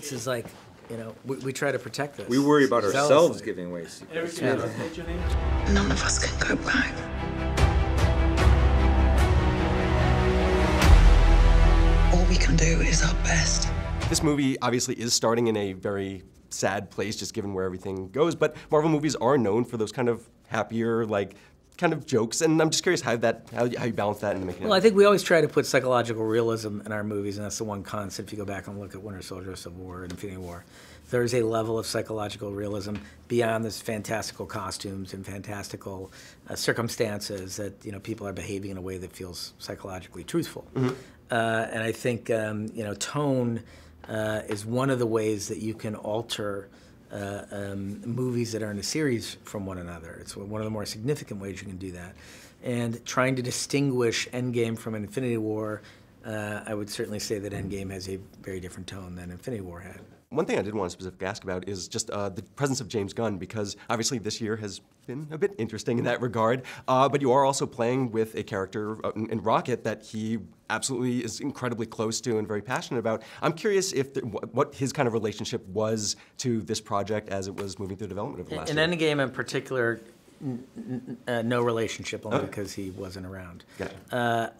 This is like, you know, we try to protect this. We worry about ourselves zealously. giving away secrets. Yeah. None of us can go back. All we can do is our best. This movie obviously is starting in a very sad place, just given where everything goes, but Marvel movies are known for those kind of happier, like, kind of jokes, and I'm just curious how you balance that into making it. Well, I think we always try to put psychological realism in our movies, and that's the one constant. If you go back and look at Winter Soldier, Civil War, and Infinity War, there's a level of psychological realism beyond this fantastical costumes and fantastical circumstances that, you know, people are behaving in a way that feels psychologically truthful. Mm-hmm. And I think, you know, tone is one of the ways that you can alter movies that are in a series from one another. It's one of the more significant ways you can do that. And trying to distinguish Endgame from Infinity War, I would certainly say that Endgame has a very different tone than Infinity War had. One thing I did want to specifically ask about is just the presence of James Gunn, because obviously this year has been a bit interesting in that regard, but you are also playing with a character in Rocket that he absolutely is incredibly close to and very passionate about. I'm curious if what his kind of relationship was to this project as it was moving through development over the last year. In Endgame in particular, no relationship, only because he wasn't around. Gotcha.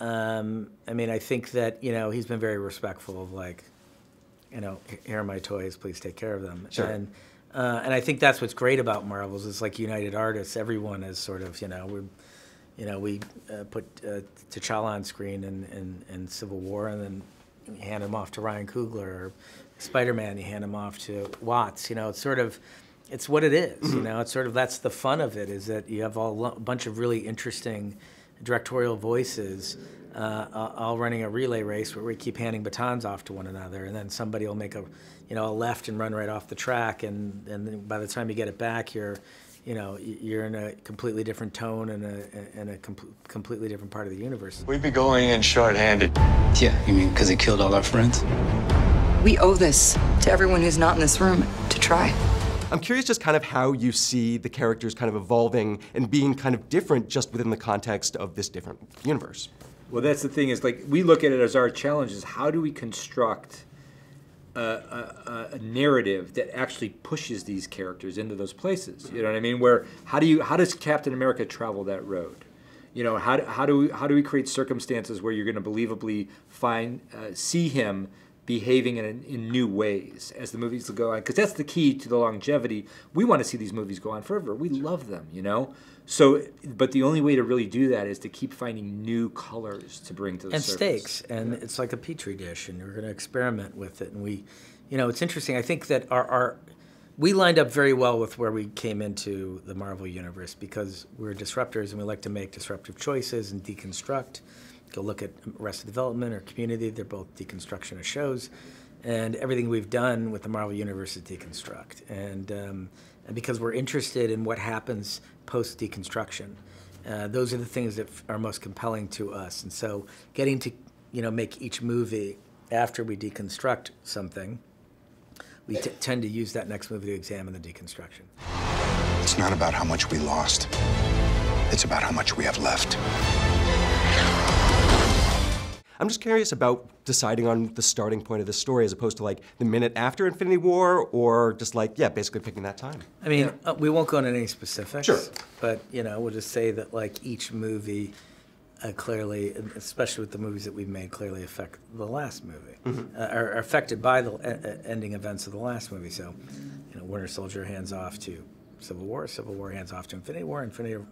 I mean, I think that, you know, he's been very respectful of, like, you know, here are my toys, please take care of them. Sure. And I think that's what's great about Marvels. It's like United Artists. Everyone is sort of, we put T'Challa on screen in Civil War, and then you hand him off to Ryan Coogler, or Spider-Man, you hand him off to Watts. You know, it's sort of, it's what it is. Mm-hmm. You know, it's sort of, that's the fun of it, is that you have a bunch of really interesting directorial voices all running a relay race where we keep handing batons off to one another, and then somebody will make a left and run right off the track, and then by the time you get it back, you're in a completely different tone and a completely different part of the universe. We'd be going in short-handed. Yeah, you mean because he killed all our friends? We owe this to everyone who's not in this room to try. I'm curious just kind of how you see the characters kind of evolving and being kind of different just within the context of this different universe. Well, that's the thing, is like, we look at it as our challenge is how do we construct a narrative that actually pushes these characters into those places? You know what I mean? Where how does Captain America travel that road? You know, how do we create circumstances where you're going to believably see him behaving in new ways as the movies go on? Because that's the key to the longevity. We want to see these movies go on forever. We love them, you know? So, but the only way to really do that is to keep finding new colors to bring to the surface. And stakes, and it's like a petri dish, and you're going to experiment with it. And we, you know, it's interesting. I think that we lined up very well with where we came into the Marvel Universe, because we're disruptors and we like to make disruptive choices and deconstruct. Go look at Arrested Development or Community. They're both deconstruction of shows. And everything we've done with the Marvel Universe is deconstruct. And because we're interested in what happens post-deconstruction. Those are the things that are most compelling to us. And so getting to, you know, make each movie after we deconstruct something, we tend to use that next movie to examine the deconstruction. It's not about how much we lost. It's about how much we have left. I'm just curious about deciding on the starting point of the story as opposed to like the minute after Infinity War, or just like, yeah, basically picking that time. I mean, we won't go into any specifics. Sure. But, you know, we'll just say that, like, each movie clearly, especially with the movies that we've made, clearly affect the last movie, are affected by the ending events of the last movie. So, you know, Winter Soldier hands off to Civil War hands off to Infinity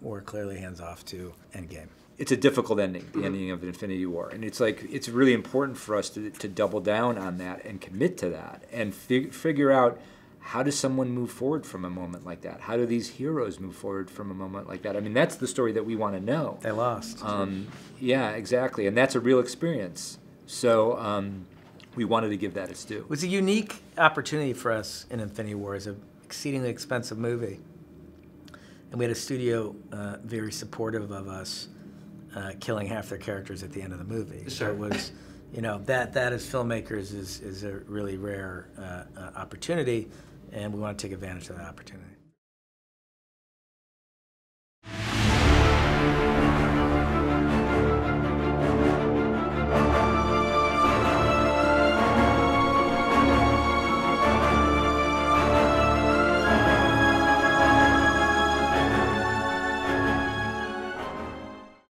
War clearly hands off to Endgame. It's a difficult ending, the ending of Infinity War. And it's like, it's really important for us to double down on that and commit to that and figure out, how does someone move forward from a moment like that? How do these heroes move forward from a moment like that? I mean, that's the story that we want to know. They lost. Yeah, exactly. And that's a real experience. So we wanted to give that its due. It was a unique opportunity for us in Infinity War. It's an exceedingly expensive movie. And we had a studio very supportive of us, killing half their characters at the end of the movie. Sure. So it was, you know, that as filmmakers is a really rare opportunity, and we want to take advantage of that opportunity.